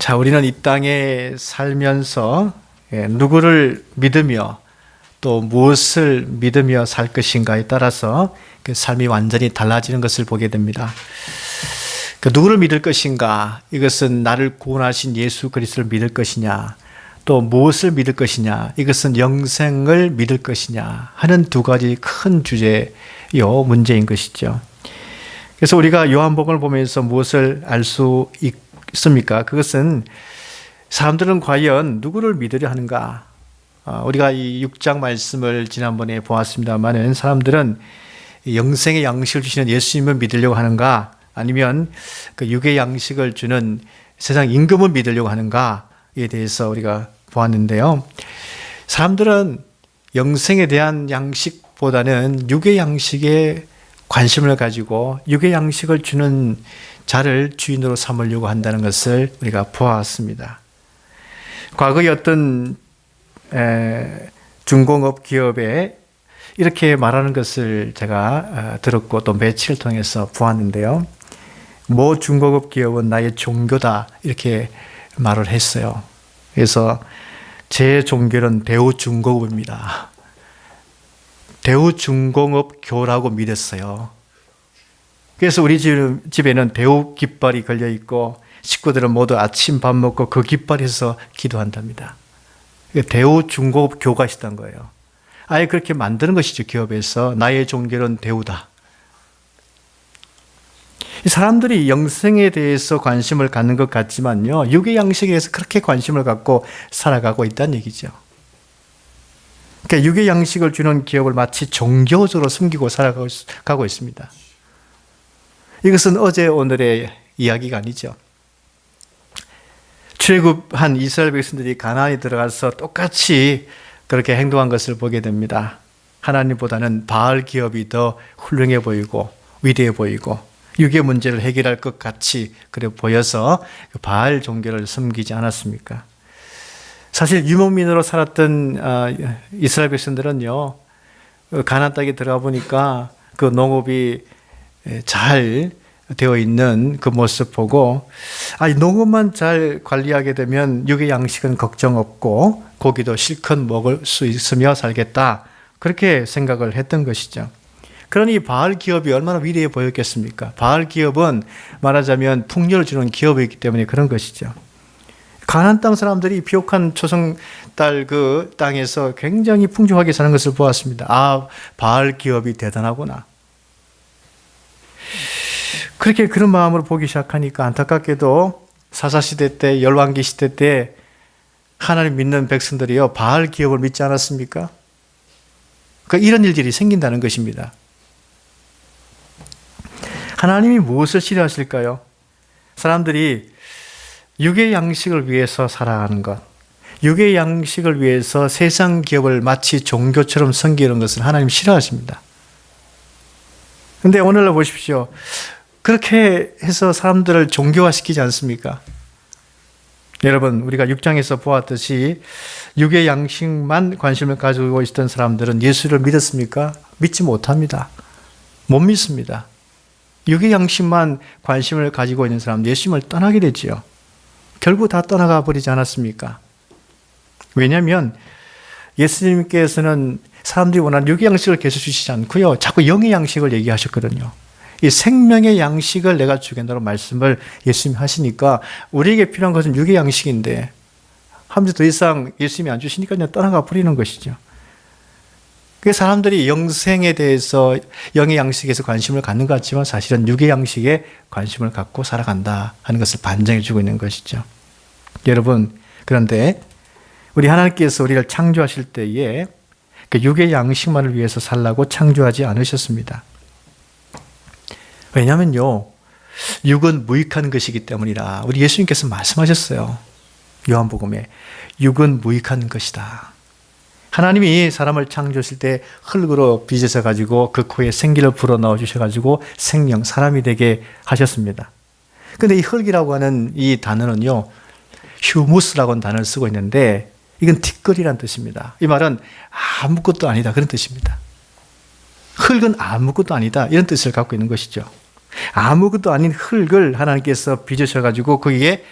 자, 우리는 이 땅에 살면서 누구를 믿으며 또 무엇을 믿으며 살 것인가에 따라서 그 삶이 완전히 달라지는 것을 보게 됩니다. 그 누구를 믿을 것인가? 이것은 나를 구원하신 예수 그리스도를 믿을 것이냐? 또 무엇을 믿을 것이냐? 이것은 영생을 믿을 것이냐? 하는 두 가지 큰 주제요 문제인 것이죠. 그래서 우리가 요한복음을 보면서 무엇을 알 수 있습니까? 그것은 사람들은 과연 누구를 믿으려 하는가? 우리가 이 6장 말씀을 지난번에 보았습니다만은 사람들은 영생의 양식을 주시는 예수님을 믿으려고 하는가? 아니면 그 육의 양식을 주는 세상 임금을 믿으려고 하는가에 대해서 우리가 보았는데요. 사람들은 영생에 대한 양식보다는 육의 양식에 관심을 가지고 육의 양식을 주는 자를 주인으로 삼으려고 한다는 것을 우리가 보았습니다. 과거에 어떤 중공업 기업에 이렇게 말하는 것을 제가 들었고 또 매체를 통해서 보았는데요. 모 중공업 기업은 나의 종교다 이렇게 말을 했어요. 그래서 제 종교는 대우중공업입니다. 대우중공업교라고 믿었어요. 그래서 우리 집에는 대우 깃발이 걸려 있고 식구들은 모두 아침 밥 먹고 그 깃발에서 기도한답니다. 대우중공업교가 있었던 거예요. 아예 그렇게 만드는 것이죠. 기업에서 나의 종교는 대우다. 사람들이 영생에 대해서 관심을 갖는 것 같지만요, 육의 양식에 대해서 그렇게 관심을 갖고 살아가고 있다는 얘기죠. 그러니까 육의 양식을 주는 기업을 마치 종교적으로 숨기고 살아가고 있습니다. 이것은 어제 오늘의 이야기가 아니죠. 출애굽한 이스라엘 백성들이 가나안에 들어가서 똑같이 그렇게 행동한 것을 보게 됩니다. 하나님보다는 바알 기업이 더 훌륭해 보이고 위대해 보이고 육의 문제를 해결할 것 같이 그래 보여서 바알 종교를 섬기지 않았습니까? 사실 유목민으로 살았던 이스라엘 백성들은요, 가나안 땅에 들어가 보니까 그 농업이 잘 되어 있는 그 모습 보고 농업만 잘 관리하게 되면 육의 양식은 걱정 없고 고기도 실컷 먹을 수 있으며 살겠다, 그렇게 생각을 했던 것이죠. 그러니 바알 기업이 얼마나 위대해 보였겠습니까? 바알 기업은 말하자면 풍요를 주는 기업이기 때문에 그런 것이죠. 가나안 땅 사람들이 비옥한 초성 딸 그 땅에서 굉장히 풍족하게 사는 것을 보았습니다. 바알 기업이 대단하구나. 그렇게 그런 마음으로 보기 시작하니까 안타깝게도 사사시대 때, 열왕기 시대 때 하나님 믿는 백성들이요, 바알 기업을 믿지 않았습니까? 이런 일들이 생긴다는 것입니다. 하나님이 무엇을 싫어하실까요? 사람들이 육의 양식을 위해서 살아가는 것, 육의 양식을 위해서 세상 기업을 마치 종교처럼 섬기는 것은 하나님 싫어하십니다. 그런데 오늘날 보십시오. 그렇게 해서 사람들을 종교화시키지 않습니까? 여러분, 우리가 6장에서 보았듯이 육의 양식만 관심을 가지고 있던 사람들은 예수를 믿었습니까? 믿지 못합니다. 못 믿습니다. 육의 양식만 관심을 가지고 있는 사람, 예수님을 떠나게 되지요. 결국 다 떠나가 버리지 않았습니까? 왜냐하면 예수님께서는 사람들이 원하는 육의 양식을 계속 주시지 않고요, 자꾸 영의 양식을 얘기하셨거든요. 이 생명의 양식을 내가 주겠다는 말씀을 예수님이 하시니까 우리에게 필요한 것은 육의 양식인데 하면서 더 이상 예수님이 안 주시니까 그냥 떠나가 버리는 것이죠. 그 사람들이 영생에 대해서 영의 양식에서 관심을 갖는 것 같지만 사실은 육의 양식에 관심을 갖고 살아간다 하는 것을 반증해 주고 있는 것이죠. 여러분, 그런데 우리 하나님께서 우리를 창조하실 때에 그 육의 양식만을 위해서 살라고 창조하지 않으셨습니다. 왜냐하면요, 육은 무익한 것이기 때문이라 우리 예수님께서 말씀하셨어요. 요한복음에 육은 무익한 것이다. 하나님이 사람을 창조하실 때 흙으로 빚으셔 가지고 그 코에 생기를 불어넣어 주셔 가지고 생명, 사람이 되게 하셨습니다. 그런데 이 흙이라고 하는 이 단어는요, 휴무스라고 하는 단어를 쓰고 있는데 이건 티끌이란 뜻입니다. 이 말은 아무것도 아니다, 그런 뜻입니다. 흙은 아무것도 아니다, 이런 뜻을 갖고 있는 것이죠. 아무것도 아닌 흙을 하나님께서 빚으셔 가지고 거기에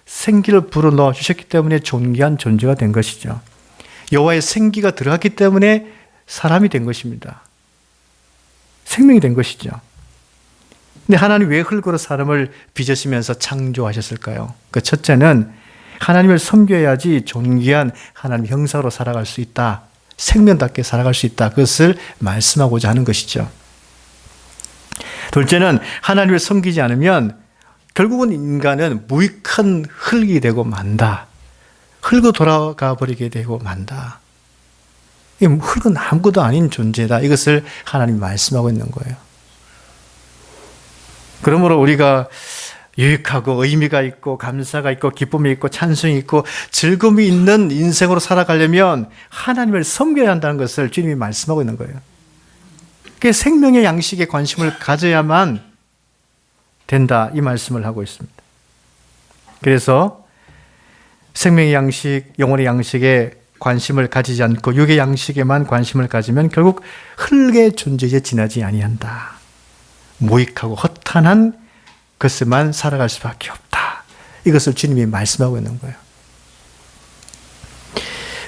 생기를 불어넣어 주셨기 때문에 존귀한 존재가 된 것이죠. 여호와의 생기가 들어갔기 때문에 사람이 된 것입니다. 생명이 된 것이죠. 근데 하나님 왜 흙으로 사람을 빚으시면서 창조하셨을까요? 그 첫째는 하나님을 섬겨야지 존귀한 하나님 형상으로 살아갈 수 있다. 생명답게 살아갈 수 있다. 그것을 말씀하고자 하는 것이죠. 둘째는 하나님을 섬기지 않으면 결국은 인간은 무익한 흙이 되고 만다. 흙으로 돌아가 버리게 되고 만다. 흙은 아무것도 아닌 존재다. 이것을 하나님이 말씀하고 있는 거예요. 그러므로 우리가 유익하고 의미가 있고 감사가 있고 기쁨이 있고 찬송이 있고 즐거움이 있는 인생으로 살아가려면 하나님을 섬겨야 한다는 것을 주님이 말씀하고 있는 거예요. 그 생명의 양식에 관심을 가져야만 된다. 이 말씀을 하고 있습니다. 그래서 생명의 양식, 영혼의 양식에 관심을 가지지 않고 육의 양식에만 관심을 가지면 결국 흙의 존재에 지나지 아니한다. 무익하고 허탄한 것에만 살아갈 수밖에 없다. 이것을 주님이 말씀하고 있는 거예요.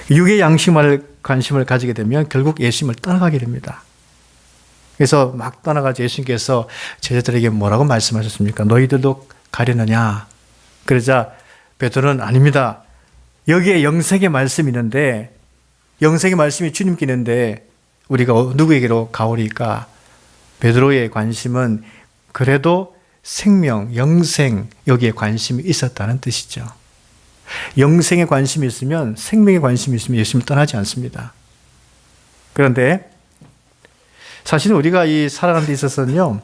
육의 양식만 관심을 가지게 되면 결국 예수님을 떠나가게 됩니다. 그래서 막 떠나가서 예수님께서 제자들에게 뭐라고 말씀하셨습니까? 너희들도 가려느냐? 그러자 베드로는 아닙니다. 여기에 영생의 말씀이 있는데 영생의 말씀이 주님께 있는데 우리가 누구에게로 가오리까? 베드로의 관심은 그래도 생명, 영생 여기에 관심이 있었다는 뜻이죠. 영생에 관심이 있으면 생명에 관심이 있으면 예수님을 떠나지 않습니다. 그런데 사실은 우리가 이 살아가는 데 있어서는요.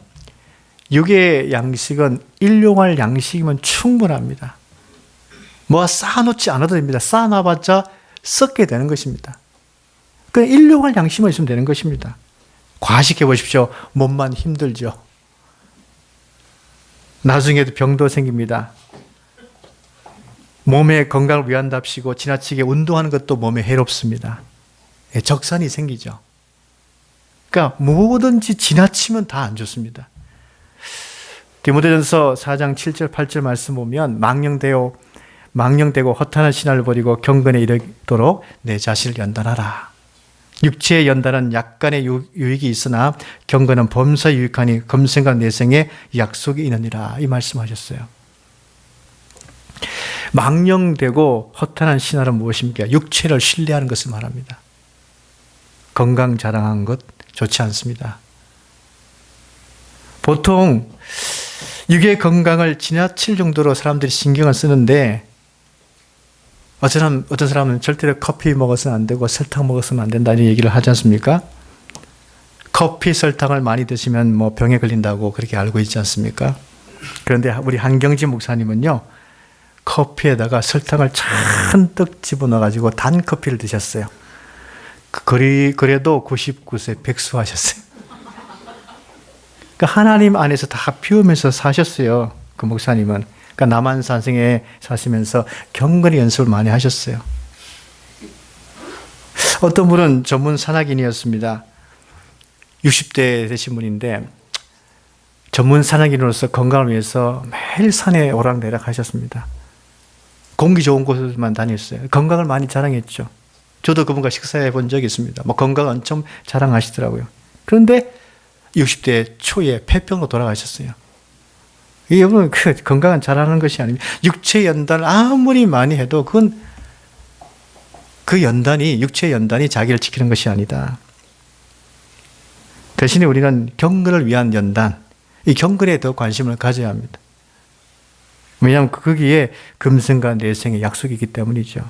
육의 양식은 일용할 양식이면 충분합니다. 뭐 쌓아놓지 않아도 됩니다. 쌓아놔봤자 썩게 되는 것입니다. 그냥 일용할 양식만 있으면 되는 것입니다. 과식해 보십시오. 몸만 힘들죠. 나중에도 병도 생깁니다. 몸의 건강을 위한답시고 지나치게 운동하는 것도 몸에 해롭습니다. 적산이 생기죠. 그러니까 뭐든지 지나치면 다 안 좋습니다. 디모데전서 4장 7절 8절 말씀 보면 망령되고 허탄한 신화를 버리고 경건에 이르도록 내 자신을 연단하라. 육체의 연단은 약간의 유익이 있으나 경건은 범사에 유익하니 검생과 내생에 약속이 있느니라. 이 말씀하셨어요. 망령되고 허탄한 신화는 무엇입니까? 육체를 신뢰하는 것을 말합니다. 건강 자랑한 것 좋지 않습니다. 보통 육의 건강을 지나칠 정도로 사람들이 신경을 쓰는데 어떤 사람은 절대로 커피 먹어서는 안 되고 설탕 먹어서는 안 된다는 얘기를 하지 않습니까? 커피, 설탕을 많이 드시면 뭐 병에 걸린다고 그렇게 알고 있지 않습니까? 그런데 우리 한경지 목사님은요, 커피에다가 설탕을 잔뜩 집어넣어가지고 단 커피를 드셨어요. 그래도 99세 백수하셨어요. 그러니까 하나님 안에서 다 피우면서 사셨어요. 그 목사님은. 그러니까 남한산성에 사시면서 경건의 연습을 많이 하셨어요. 어떤 분은 전문 산악인이었습니다. 60대 되신 분인데 전문 산악인으로서 건강을 위해서 매일 산에 오락내락 하셨습니다. 공기 좋은 곳에만 다녔어요. 건강을 많이 자랑했죠. 저도 그분과 식사해 본 적이 있습니다. 뭐 건강 엄청 자랑하시더라고요. 그런데 60대 초에 폐병으로 돌아가셨어요. 여러분, 그 건강은 자라는 것이 아닙니다. 육체 연단을 아무리 많이 해도 그건 육체 연단이 자기를 지키는 것이 아니다. 대신에 우리는 경건을 위한 연단, 이 경건에 더 관심을 가져야 합니다. 왜냐하면 거기에 금생과 내생의 약속이 있기 때문이죠.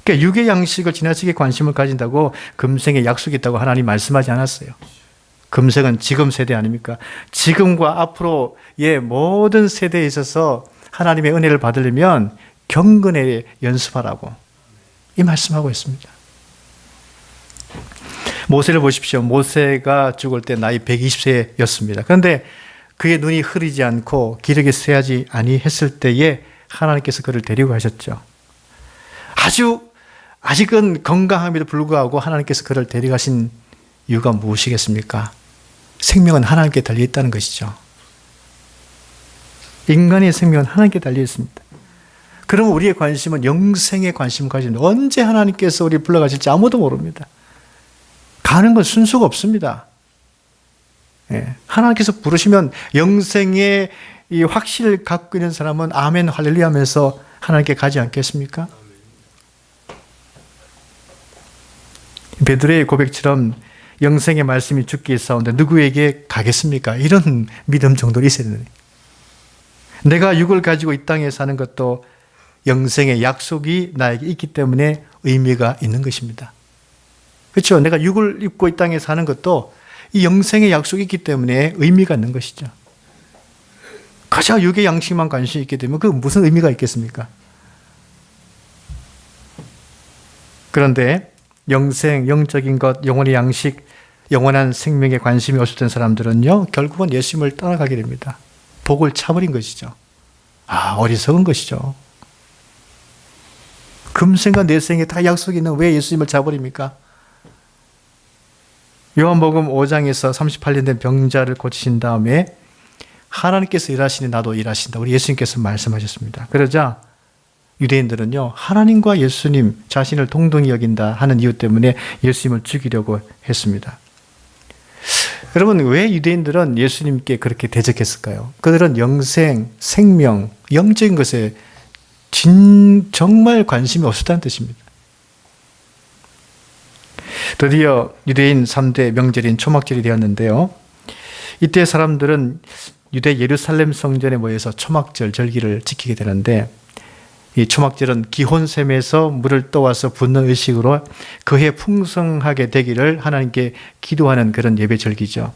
그러니까 육의 양식을 지나치게 관심을 가진다고 금생의 약속이 있다고 하나님 말씀하지 않았어요. 금생은 지금 세대 아닙니까? 지금과 앞으로의 모든 세대에 있어서 하나님의 은혜를 받으려면 경건에 연습하라고 이 말씀하고 있습니다. 모세를 보십시오. 모세가 죽을 때 나이 120세였습니다. 그런데 그의 눈이 흐리지 않고 기력이 쇠하지 아니했을 때에 하나님께서 그를 데리고 가셨죠. 아직은 건강함에도 불구하고 하나님께서 그를 데려가신 이유가 무엇이겠습니까? 생명은 하나님께 달려있다는 것이죠. 인간의 생명은 하나님께 달려있습니다. 그러면 우리의 관심은 영생에 관심을 가지는 언제 하나님께서 우리 불러가실지 아무도 모릅니다. 가는 건 순서가 없습니다. 예. 하나님께서 부르시면 영생의 이 확신을 갖고 있는 사람은 아멘 할렐루야 하면서 하나님께 가지 않겠습니까? 베드로의 고백처럼 영생의 말씀이 죽게 있사온데 누구에게 가겠습니까? 이런 믿음 정도는 있어야 되는. 내가 육을 가지고 이 땅에 사는 것도 영생의 약속이 나에게 있기 때문에 의미가 있는 것입니다. 그렇죠? 내가 육을 입고 이 땅에 사는 것도 이 영생의 약속이 있기 때문에 의미가 있는 것이죠. 가장 육의 양식만 관심이 있게 되면 그 무슨 의미가 있겠습니까? 그런데 영생, 영적인 것, 영혼의 양식, 영원한 생명에 관심이 없었던 사람들은요, 결국은 예수님을 따라가게 됩니다. 복을 차버린 것이죠. 어리석은 것이죠. 금생과 내생에 다 약속이 있는 왜 예수님을 차버립니까? 요한복음 5장에서 38년 된 병자를 고치신 다음에 하나님께서 일하시니 나도 일하신다. 우리 예수님께서 말씀하셨습니다. 그러자 유대인들은요, 하나님과 예수님 자신을 동등히 여긴다 하는 이유 때문에 예수님을 죽이려고 했습니다. 여러분, 왜 유대인들은 예수님께 그렇게 대적했을까요? 그들은 영생, 생명, 영적인 것에 정말 관심이 없었다는 뜻입니다. 드디어 유대인 3대 명절인 초막절이 되었는데요. 이때 사람들은 유대 예루살렘 성전에 모여서 초막절 절기를 지키게 되는데, 이 초막절은 기혼샘에서 물을 떠와서 붓는 의식으로 그해 풍성하게 되기를 하나님께 기도하는 그런 예배 절기죠.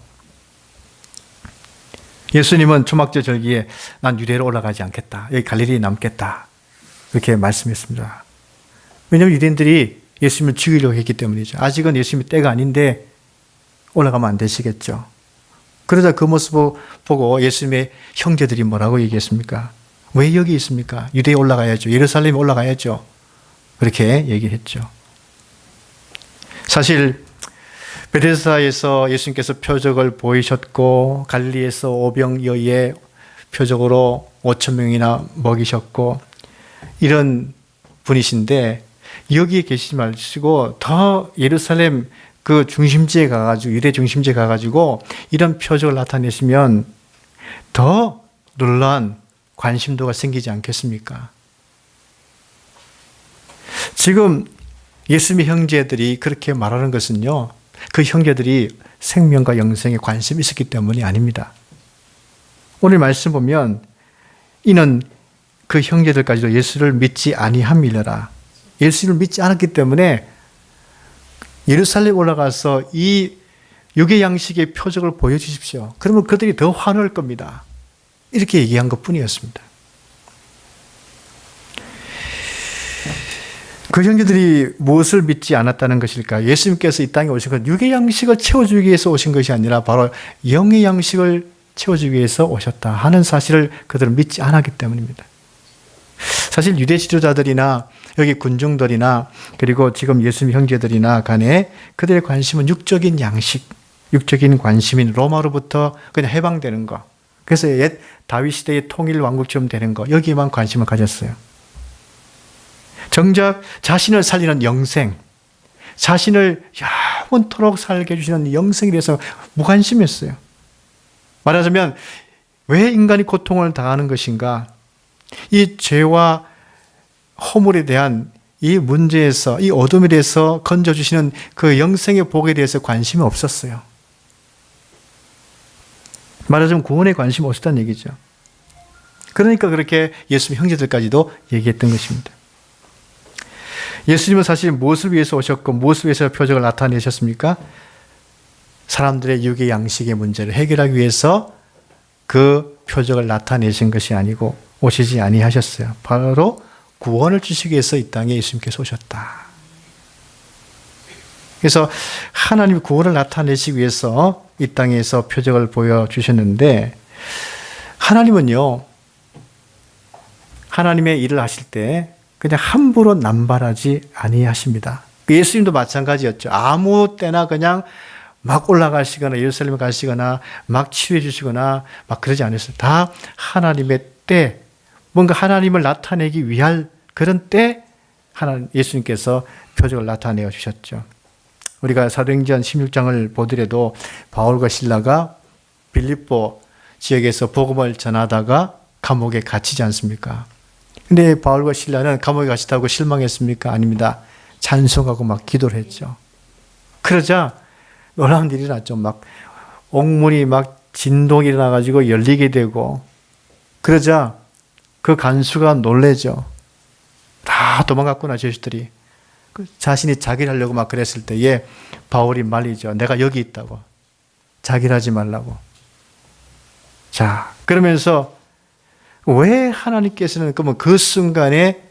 예수님은 초막절 절기에 난 유대로 올라가지 않겠다. 여기 갈릴리에 남겠다. 이렇게 말씀했습니다. 왜냐하면 유대인들이 예수님을 죽이려고 했기 때문이죠. 아직은 예수님의 때가 아닌데 올라가면 안 되시겠죠. 그러자 그 모습을 보고 예수님의 형제들이 뭐라고 얘기했습니까? 왜 여기 있습니까? 유대에 올라가야죠. 예루살렘에 올라가야죠. 그렇게 얘기했죠. 사실 베데스다에서 예수님께서 표적을 보이셨고 갈릴리에서 오병이어의 표적으로 5,000명이나 먹이셨고 이런 분이신데 여기에 계시지 마시고 더 예루살렘 그 중심지에 가가지고 유대 중심지에 가가지고 이런 표적을 나타내시면 더 놀라운 관심도가 생기지 않겠습니까? 지금 예수님의 형제들이 그렇게 말하는 것은요, 그 형제들이 생명과 영생에 관심이 있었기 때문이 아닙니다. 오늘 말씀 보면 이는 그 형제들까지도 예수를 믿지 아니함이라. 예수를 믿지 않았기 때문에 예루살렘 올라가서 이 육의 양식의 표적을 보여주십시오. 그러면 그들이 더 환호할 겁니다. 이렇게 얘기한 것뿐이었습니다. 그 형제들이 무엇을 믿지 않았다는 것일까? 예수님께서 이 땅에 오신 건 육의 양식을 채워주기 위해서 오신 것이 아니라 바로 영의 양식을 채워주기 위해서 오셨다 하는 사실을 그들은 믿지 않았기 때문입니다. 사실 유대 지도자들이나 여기 군중들이나 그리고 지금 예수님 형제들이나 간에 그들의 관심은 육적인 양식, 육적인 관심인 로마로부터 그냥 해방되는 것. 그래서 옛 다윗 시대의 통일 왕국처럼 되는 것, 여기에만 관심을 가졌어요. 정작 자신을 살리는 영생, 자신을 영원토록 살게 해주시는 영생에 대해서 무관심했어요. 말하자면 왜 인간이 고통을 당하는 것인가? 이 죄와 허물에 대한 이 문제에서, 이 어둠에 대해서 건져주시는 그 영생의 복에 대해서 관심이 없었어요. 말하자면 구원에 관심이 없었다는 얘기죠. 그러니까 그렇게 예수님 형제들까지도 얘기했던 것입니다. 예수님은 사실 무엇을 위해서 오셨고 무엇을 위해서 표적을 나타내셨습니까? 사람들의 육의 양식의 문제를 해결하기 위해서 그 표적을 나타내신 것이 아니고 오시지 아니하셨어요. 바로 구원을 주시기 위해서 이 땅에 예수님께서 오셨다. 그래서 하나님이 구원을 나타내시기 위해서 이 땅에서 표적을 보여주셨는데 하나님은요, 하나님의 일을 하실 때 그냥 함부로 남발하지 아니하십니다. 예수님도 마찬가지였죠. 아무 때나 그냥 막 올라가시거나 예루살렘에 가시거나 막 치유해 주시거나 막 그러지 않았어요. 다 하나님의 때, 뭔가 하나님을 나타내기 위할 그런 때 예수님께서 표적을 나타내어 주셨죠. 우리가 사도행전 16장을 보더라도 바울과 실라가 빌립보 지역에서 복음을 전하다가 감옥에 갇히지 않습니까? 근데 바울과 실라는 감옥에 갇히다고 실망했습니까? 아닙니다. 찬송하고 막 기도를 했죠. 그러자 놀라운 일이 났죠. 막 옥문이 막 진동이 일어나가지고 열리게 되고, 그러자 그 간수가 놀래죠. 다 도망갔구나, 죄수들이. 자신이 자기를 하려고 막 그랬을 때에 바울이 말리죠. 내가 여기 있다고. 자기를 하지 말라고. 자, 그러면서 왜 하나님께서는 그러면 그 순간에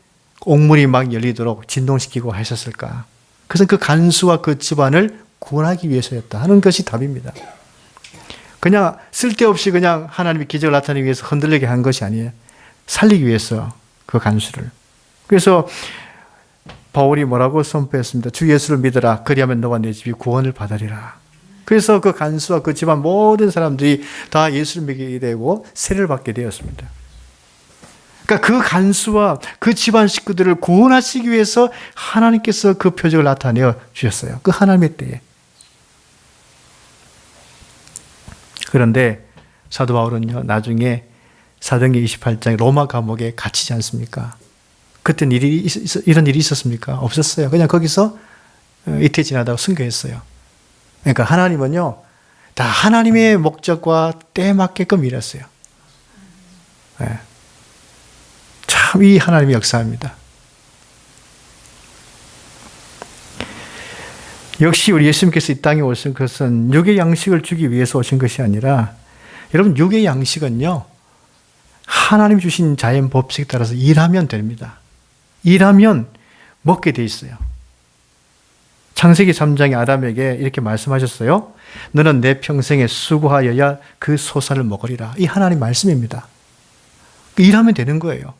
옥문이 막 열리도록 진동시키고 하셨을까? 그것은 그 간수와 그 집안을 구원하기 위해서였다 하는 것이 답입니다. 그냥 쓸데없이 그냥 하나님이 기적을 나타내기 위해서 흔들리게 한 것이 아니에요. 살리기 위해서 그 간수를. 그래서 바울이 뭐라고 선포했습니다. 주 예수를 믿어라. 그리하면 너와 내 집이 구원을 받으리라. 그래서 그 간수와 그 집안 모든 사람들이 다 예수를 믿게 되고 세례를 받게 되었습니다. 그러니까 그 간수와 그 집안 식구들을 구원하시기 위해서 하나님께서 그 표적을 나타내어 주셨어요. 그 하나님의 때에. 그런데 사도 바울은요, 나중에 사도행전 28장 로마 감옥에 갇히지 않습니까? 그때는 이런 일이 있었습니까? 없었어요. 그냥 거기서 이틀 지나다가 순교했어요. 그러니까 하나님은요, 다 하나님의 목적과 때에 맞게끔 일했어요. 네. 참 이 하나님의 역사입니다. 역시 우리 예수님께서 이 땅에 오신 것은 육의 양식을 주기 위해서 오신 것이 아니라, 여러분, 육의 양식은요, 하나님 주신 자연 법칙에 따라서 일하면 됩니다. 일하면 먹게 돼 있어요. 창세기 3장에 아담에게 이렇게 말씀하셨어요. 너는 내 평생에 수고하여야 그 소산을 먹으리라. 이 하나님 말씀입니다. 일하면 되는 거예요.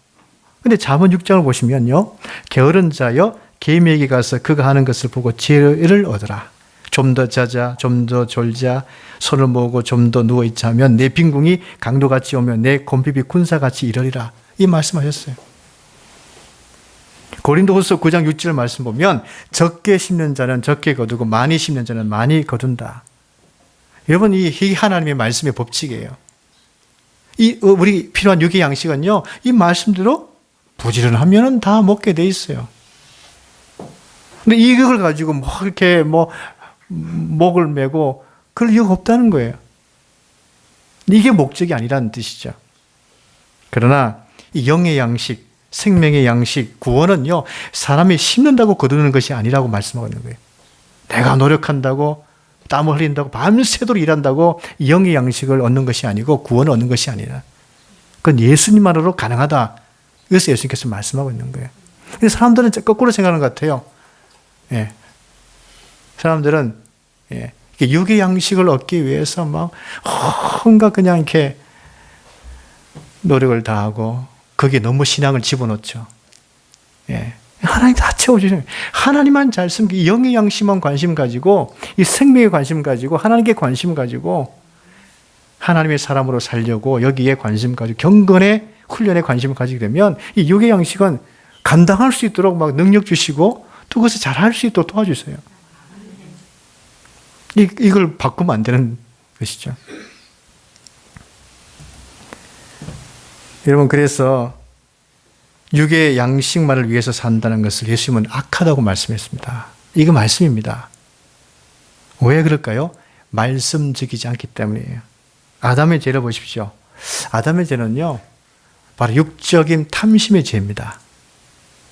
근데 잠언 6장을 보시면요, 게으른 자여 개미에게 가서 그가 하는 것을 보고 지혜를 얻어라. 좀 더 자자, 좀 더 졸자, 손을 모으고 좀 더 누워있자 하면 내 빈궁이 강도같이 오면 내 곰핍이 군사같이 이러리라. 이 말씀하셨어요. 고린도후서 9장 6절 말씀 보면 적게 심는 자는 적게 거두고 많이 심는 자는 많이 거둔다. 여러분, 이 하나님의 말씀의 법칙이에요. 우리 필요한 육의 양식은요, 이 말씀대로 부지런하면 다 먹게 돼 있어요. 근데 이걸 가지고 이렇게 목을 메고 그럴 이유가 없다는 거예요. 이게 목적이 아니라는 뜻이죠. 그러나 이 영의 양식, 생명의 양식, 구원은요, 사람이 심는다고 거두는 것이 아니라고 말씀하고 있는 거예요. 내가 노력한다고, 땀을 흘린다고, 밤새도록 일한다고 영의 양식을 얻는 것이 아니고 구원을 얻는 것이 아니라, 그건 예수님만으로 가능하다. 이것을 예수님께서 말씀하고 있는 거예요. 근데 사람들은 거꾸로 생각하는 것 같아요. 예. 사람들은, 예, 육의 양식을 얻기 위해서 온갖 그냥 이렇게 노력을 다하고, 거기에 너무 신앙을 집어넣죠. 예. 하나님 다 채워주시는, 하나님만 잘 섬기고, 영의 양식만 관심 가지고, 이 생명에 관심 가지고, 하나님께 관심 가지고, 하나님의 사람으로 살려고 여기에 관심 가지고, 경건의 훈련에 관심을 가지게 되면, 이 육의 양식은 감당할 수 있도록 능력 주시고, 또 그것을 잘 할 수 있도록 도와주세요. 이걸 바꾸면 안 되는 것이죠. 여러분, 그래서 육의 양식만을 위해서 산다는 것을 예수님은 악하다고 말씀했습니다. 이거 말씀입니다. 왜 그럴까요? 말씀적이지 않기 때문이에요. 아담의 죄를 보십시오. 아담의 죄는요, 바로 육적인 탐심의 죄입니다.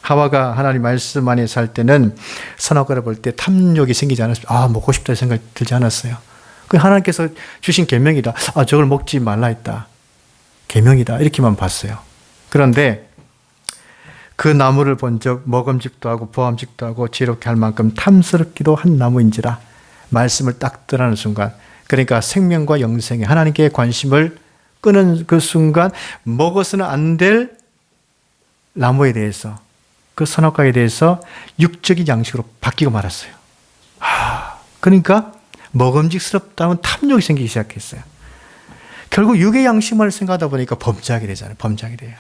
하와가 하나님 말씀 안에 살 때는 선악과를 볼 때 탐욕이 생기지 않았어요. 먹고 싶다 생각이 들지 않았어요. 그 하나님께서 주신 계명이다. 저걸 먹지 말라 했다. 계명이다. 이렇게만 봤어요. 그런데 그 나무를 본 적 먹음직도 하고 보암직도 하고 지혜롭게 할 만큼 탐스럽기도 한 나무인지라 말씀을 딱 떠나는 순간, 그러니까 생명과 영생에 하나님께 관심을 끄는 그 순간 먹어서는 안 될 나무에 대해서, 그 선악과에 대해서 육적인 양식으로 바뀌고 말았어요. 그러니까 먹음직스럽다면 탐욕이 생기기 시작했어요. 결국 육의 양식만을 생각하다 보니까 범죄하게 되잖아요. 범죄하게 돼요.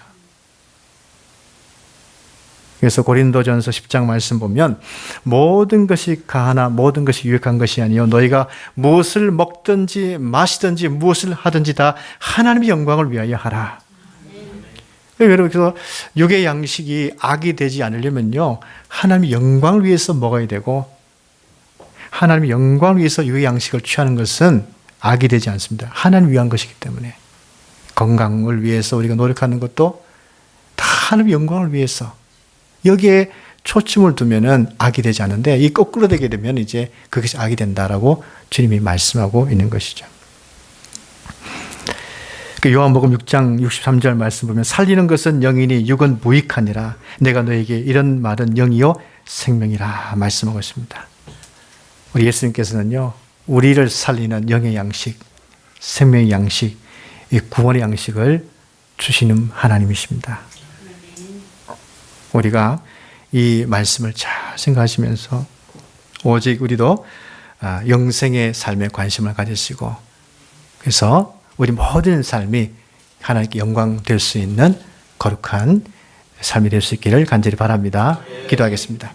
그래서 고린도전서 10장 말씀 보면 모든 것이 가하나 모든 것이 유익한 것이 아니요 너희가 무엇을 먹든지 마시든지 무엇을 하든지 다 하나님의 영광을 위하여 하라. 그래서 육의 양식이 악이 되지 않으려면요 하나님의 영광을 위해서 먹어야 되고 하나님의 영광을 위해서 육의 양식을 취하는 것은 악이 되지 않습니다. 하나님 위한 것이기 때문에 건강을 위해서 우리가 노력하는 것도 다 하나님의 영광을 위해서 여기에 초점을 두면은 악이 되지 않는데 이 거꾸로 되게 되면 이제 그것이 악이 된다라고 주님이 말씀하고 있는 것이죠. 그 요한복음 6장 63절 말씀 보면 살리는 것은 영이니 육은 무익하니라. 내가 너에게 이런 말은 영이요 생명이라 말씀하고 있습니다. 우리 예수님께서는요 우리를 살리는 영의 양식, 생명의 양식, 이 구원의 양식을 주시는 하나님이십니다. 우리가 이 말씀을 잘 생각하시면서 오직 우리도 영생의 삶에 관심을 가지시고 그래서 우리 모든 삶이 하나님께 영광 될 수 있는 거룩한 삶이 될 수 있기를 간절히 바랍니다. 기도하겠습니다.